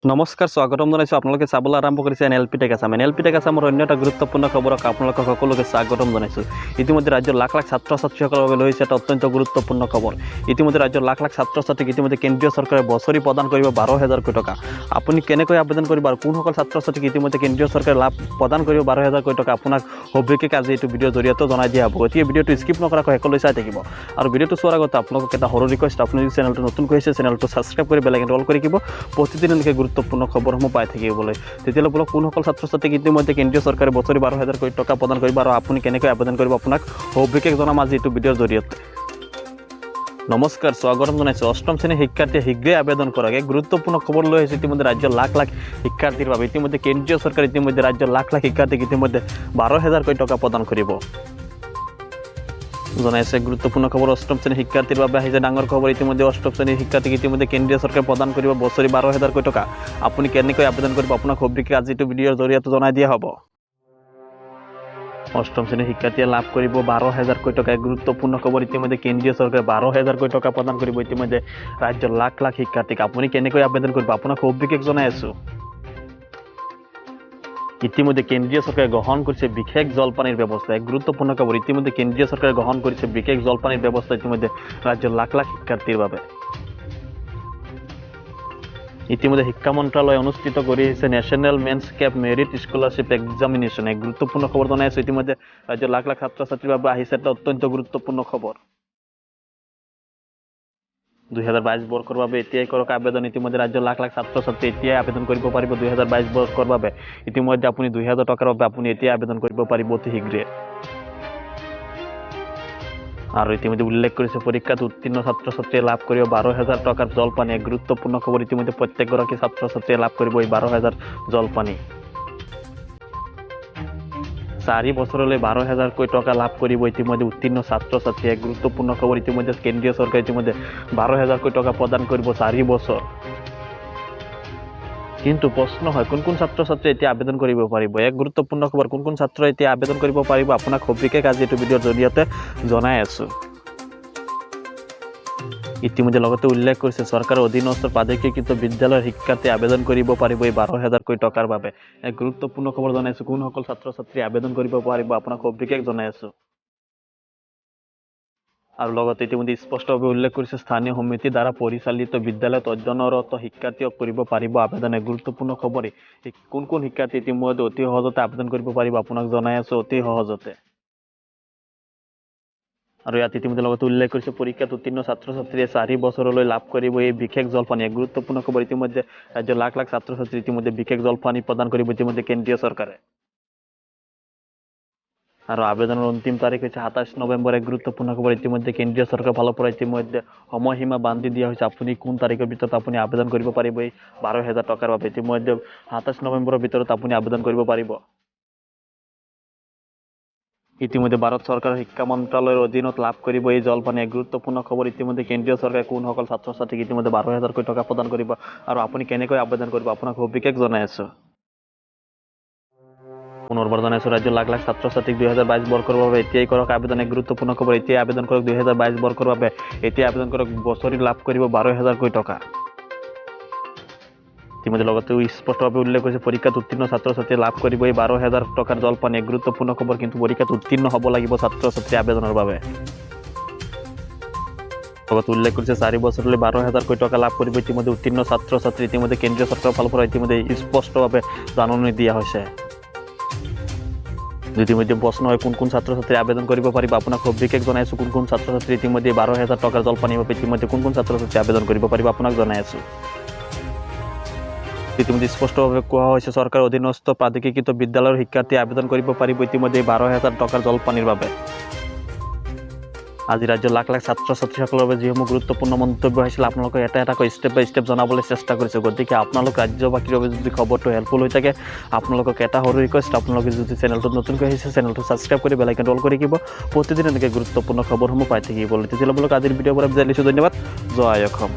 নমস্কাৰ স্বাগতম জনাইছোঁ আপোনালোকে চাবলৈ আৰম্ভ কৰিছে NLP tech Assam. NLP tech আছামৰ অন্য এটা গুৰুত্বপূৰ্ণ খবৰক আপোনালোকক সকলোকে স্বাগতম জনাইছোঁ। ইতিমধ্যে ৰাজ্যৰ লাখ লাখ ছাত্ৰ ছাত্ৰীসকলৰ বাবে লৈছে এটা অত্যন্ত গুৰুত্বপূৰ্ণ খবৰ। ইতিমধ্যে ৰাজ্যৰ লাখ লাখ ছাত্ৰ ছাত্ৰীক ইতিমধ্যে কেন্দ্ৰীয় চৰকাৰে বছৰি প্ৰদান কৰিব 12,000 টকা। আপুনি কেনেকৈ আবেদন কৰিব আৰু কোনসকল ছাত্ৰ ছাত্ৰীক ইতিমধ্যে কেন্দ্ৰীয় চৰকাৰে লাভ প্ৰদান কৰিব 12,000 টকা আপোনাক সবিশেষ আজি এইটো ভিডিঅ'ৰ জৰিয়তে জনাই দিয়া হ'ব। গতিকে ভিডিঅ'টো স্কিপ নকৰাকৈ শেষলৈ চাই থাকিব। আৰু ভিডিঅ'টো চোৱাৰ আগতে আপোনালোকক এটা সৰু ৰিকুৱেষ্ট, আপুনি যদি চেনেলটো নতুন হৈছে চেনেলটো ছাবস্ক্ৰাইব কৰি বেল আইকনটো অল কৰি দিব প্ৰতিদিন এনেকৈ গুৰুত্বপূৰ্ণ খবৰসমূহ পাই থাকিবলৈ। তেতিয়াহ'লে বোলক কোনসকল ছাত্ৰ ছাত্ৰীক ইতিমধ্যে কেন্দ্ৰীয় চৰকাৰে বছৰি 12,000 টকা প্ৰদান কৰিব আৰু আপুনি কেনেকৈ আবেদন কৰিব আপোনাক সবিশেষ জনাম আজি এইটো ভিডিঅ'ৰ জৰিয়তে। নমস্কাৰ স্বাগতম জনাইছোঁ। অষ্টম শ্ৰেণীৰ শিক্ষাৰ্থীয়ে শীঘ্ৰেই আবেদন কৰক। এক গুৰুত্বপূৰ্ণ খবৰ লৈ আহিছে ইতিমধ্যে ৰাজ্যৰ লাখ লাখ শিক্ষাৰ্থীৰ বাবে। ইতিমধ্যে কেন্দ্ৰীয় চৰকাৰে ইতিমধ্যে ৰাজ্যৰ লাখ লাখ শিক্ষাৰ্থীক ইতিমধ্যে 12,000 টকা প্ৰদান কৰিব জনাইছে। গুৰুত্বপূৰ্ণ খবৰ অষ্টম শ্ৰেণীৰ শিক্ষাৰ্থীৰ বাবে আহিছে ডাঙৰ খবৰ। ইতিমধ্যে অষ্টম শ্ৰেণীৰ শিক্ষাৰ্থীক ইতিমধ্যে কেন্দ্ৰীয় চৰকাৰে প্ৰদান কৰিব বছৰি 12,000 টকা। আপুনি কেনেকৈ আবেদন কৰিব আপোনাক সবিশেষ আজি এইটো ভিডিঅ'ৰ জৰিয়তে জনাই দিয়া হ'ব। অষ্টম শ্ৰেণীৰ শিক্ষাৰ্থীয়ে লাভ কৰিব 12,000 টকা। এক গুৰুত্বপূৰ্ণ খবৰ। ইতিমধ্যে কেন্দ্ৰীয় চৰকাৰে 12,000 টকা প্ৰদান কৰিব ইতিমধ্যে ৰাজ্যৰ লাখ লাখ শিক্ষাৰ্থীক। আপুনি কেনেকৈ আবেদন কৰিব আপোনাক সবিশেষ জনাই আছোঁ। ইতিমধ্যে কেন্দ্ৰীয় চৰকাৰে গ্ৰহণ কৰিছে বিশেষ জলপানীৰ ব্যৱস্থা। এক গুৰুত্বপূৰ্ণ খবৰ। ইতিমধ্যে কেন্দ্ৰীয় চৰকাৰে গ্ৰহণ কৰিছে বিশেষ জলপানীৰ ব্যৱস্থা ইতিমধ্যে ৰাজ্যৰ লাখ লাখ শিক্ষাৰ্থীৰ বাবে। ইতিমধ্যে শিক্ষা মন্ত্ৰালয়ে অনুষ্ঠিত কৰি আহিছে national means cum merit scholarship examination. এক গুৰুত্বপূৰ্ণ খবৰ জনাই আছোঁ। ইতিমধ্যে ৰাজ্যৰ লাখ লাখ ছাত্ৰ ছাত্ৰীৰ বাবে আহিছে এটা অত্যন্ত গুৰুত্বপূৰ্ণ খবৰ। 2022 বৰ্ষৰ বাবে এতিয়াই কৰক আবেদন। ইতিমধ্যে ৰাজ্যৰ লাখ লাখ ছাত্ৰ ছাত্ৰী এতিয়াই আবেদন কৰিব পাৰিব 2022 বৰ্ষৰ বাবে। ইতিমধ্যে আপুনি 2,000 টকাৰ বাবে আপুনি এতিয়াই আবেদন কৰিব পাৰিব অতি শীঘ্ৰে। আৰু ইতিমধ্যে উল্লেখ কৰিছে পৰীক্ষাত উত্তীৰ্ণ ছাত্ৰ ছাত্ৰীয়ে লাভ কৰিব 12,000 টকাৰ জলপানী। এক গুৰুত্বপূৰ্ণ খবৰ। ইতিমধ্যে প্ৰত্যেকগৰাকী ছাত্ৰ ছাত্ৰীয়ে লাভ কৰিব এই 12,000 জলপানী। 4 বছৰলৈ 12,000 টকা লাভ কৰিব ইতিমধ্যে উত্তীৰ্ণ ছাত্ৰ ছাত্ৰী। এক গুৰুত্বপূৰ্ণ খবৰ। ইতিমধ্যে কেন্দ্ৰীয় চৰকাৰে ইতিমধ্যে 12,000 টকা প্ৰদান কৰিব 4 বছৰ। কিন্তু প্ৰশ্ন হয় কোন কোন ছাত্ৰ ছাত্ৰী এতিয়া আবেদন কৰিব পাৰিব। এক গুৰুত্বপূৰ্ণ খবৰ। কোন কোন ছাত্ৰ এতিয়া আবেদন কৰিব পাৰিব আপোনাক সবিশেষ আজি এইটো ভিডিঅ'ৰ জৰিয়তে জনাই আছোঁ। ইতিমধ্যে লগতে উল্লেখ কৰিছে চৰকাৰৰ অধীনস্থ প্ৰাদেশিকৃত বিদ্যালয়ৰ শিক্ষাৰ্থী আবেদন কৰিব পাৰিব এই 12,000 টকাৰ বাবে। এক গুৰুত্বপূৰ্ণ খবৰ জনাইছোঁ। কোনসকল ছাত্ৰ ছাত্ৰী আবেদন কৰিব পাৰিব আপোনাক সবিশেষ জনাই আছোঁ। আৰু লগতে ইতিমধ্যে স্পষ্টভাৱে উল্লেখ কৰিছে স্থানীয় সমিতিৰ দ্বাৰা পৰিচালিত বিদ্যালয়ত অধ্যয়নৰত শিক্ষাৰ্থীয়ে কৰিব পাৰিব আবেদন। এক গুৰুত্বপূৰ্ণ খবৰেই কোন কোন শিক্ষাৰ্থী ইতিমধ্যে অতি সহজতে আবেদন কৰিব পাৰিব আপোনাক জনাই আছোঁ অতি সহজতে। আৰু ইয়াত ইতিমধ্যে লগতে উল্লেখ কৰিছে পৰীক্ষাত উত্তীৰ্ণ ছাত্ৰ ছাত্ৰীয়ে 4 বছৰলৈ লাভ কৰিব এই বিশেষ জলপানী। এক গুৰুত্বপূৰ্ণ খবৰ। ইতিমধ্যে ৰাজ্যৰ লাখ লাখ ছাত্ৰ ছাত্ৰী ইতিমধ্যে বিশেষ জলপানী প্ৰদান কৰিব ইতিমধ্যে কেন্দ্ৰীয় চৰকাৰে। আৰু আবেদনৰ অন্তিম তাৰিখ হৈছে 27 নৱেম্বৰ। এক গুৰুত্বপূৰ্ণ খবৰ। ইতিমধ্যে কেন্দ্ৰীয় চৰকাৰৰ ফালৰ পৰা ইতিমধ্যে সময়সীমা বান্ধি দিয়া হৈছে আপুনি কোন তাৰিখৰ ভিতৰত আপুনি আবেদন কৰিব পাৰিব এই 12,000 টকাৰ বাবে। ইতিমধ্যে 27 নৱেম্বৰৰ ভিতৰত আপুনি আবেদন কৰিব পাৰিব। ইতিমধ্যে ভাৰত চৰকাৰৰ শিক্ষা মন্ত্ৰালয়ৰ অধীনত লাভ কৰিব এই জলপানী। এক গুৰুত্বপূৰ্ণ খবৰ। ইতিমধ্যে কেন্দ্ৰীয় চৰকাৰে কোনসকল ছাত্ৰ ছাত্ৰীক ইতিমধ্যে 12,000 টকা প্ৰদান কৰিব আৰু আপুনি কেনেকৈ আবেদন কৰিব আপোনাক সবিশেষ জনাই আছোঁ। পুনৰবাৰ জনাইছোঁ ৰাজ্যৰ লাখ লাখ ছাত্ৰ ছাত্ৰীক 2022 বৰ্ষৰ বাবে এতিয়াই কৰক আবেদন। এক গুৰুত্বপূৰ্ণ খবৰ। এতিয়াই আবেদন কৰক 2022 বৰ্ষৰ বাবে। এতিয়াই আবেদন কৰক বছৰি লাভ কৰিব 12,000 টকা। ইতিমধ্যে লগতে স্পষ্টভাৱে উল্লেখ কৰিছে পৰীক্ষাত উত্তীৰ্ণ ছাত্ৰ ছাত্ৰীয়ে লাভ কৰিব এই 12,000 টকাৰ জলপানী। এক গুৰুত্বপূৰ্ণ খবৰ। কিন্তু পৰীক্ষাত উত্তীৰ্ণ হ'ব লাগিব ছাত্ৰ ছাত্ৰী আবেদনৰ বাবে। লগতে উল্লেখ কৰিছে 4 বছৰলৈ 12,000 টকা লাভ কৰিব ইতিমধ্যে উত্তীৰ্ণ ছাত্ৰ ছাত্ৰী। ইতিমধ্যে কেন্দ্ৰীয় চৰকাৰৰ ফালৰ পৰা ইতিমধ্যে স্পষ্টভাৱে জাননী দিয়া হৈছে। ইতিমধ্যে প্ৰশ্ন হয় কোন কোন ছাত্ৰ ছাত্ৰী আবেদন কৰিব পাৰিব আপোনাক সবিশেষ জনাইছোঁ। কোন কোন ছাত্ৰ ছাত্ৰী ইতিমধ্যে 12,000 টকাৰ জলপানী বাবে ইতিমধ্যে কোন কোন ছাত্ৰ ছাত্ৰী আবেদন কৰিব পাৰিব আপোনাক জনাই আছোঁ। ইতিমধ্যে স্পষ্টভাৱে কোৱা হৈছে চৰকাৰৰ অধীনস্থ প্ৰাদেশিকৃত বিদ্যালয়ৰ শিক্ষাৰ্থী আবেদন কৰিব পাৰিব ইতিমধ্যে 12,000 টকাৰ জলপানীৰ বাবে। আজি ৰাজ্যৰ লাখ লাখ ছাত্ৰ ছাত্ৰীসকলৰ বাবে যিসমূহ গুৰুত্বপূৰ্ণ মন্তব্য আহিছিল আপোনালোকক এটা এটাকৈ ষ্টেপ বাই ষ্টেপ জনাবলৈ চেষ্টা কৰিছোঁ। গতিকে আপোনালোক ৰাজ্যবাসীৰ বাবে যদি খবৰটো হেল্পফুল হৈ থাকে আপোনালোকক এটা সৰু ৰিকুৱেষ্ট, আপোনালোকে যদি চেনেলটোত নতুনকৈ আহিছে চেনেলটো ছাবস্ক্ৰাইব কৰি বেল আইকনটো অল কৰি দিব প্ৰতিদিন এনেকৈ গুৰুত্বপূৰ্ণ খবৰসমূহ পাই থাকিবলৈ। তেতিয়াহ'লে আজিৰ ভিডিঅ'ৰ পৰা বিদায় লৈছোঁ। ধন্যবাদ। জয় অসম।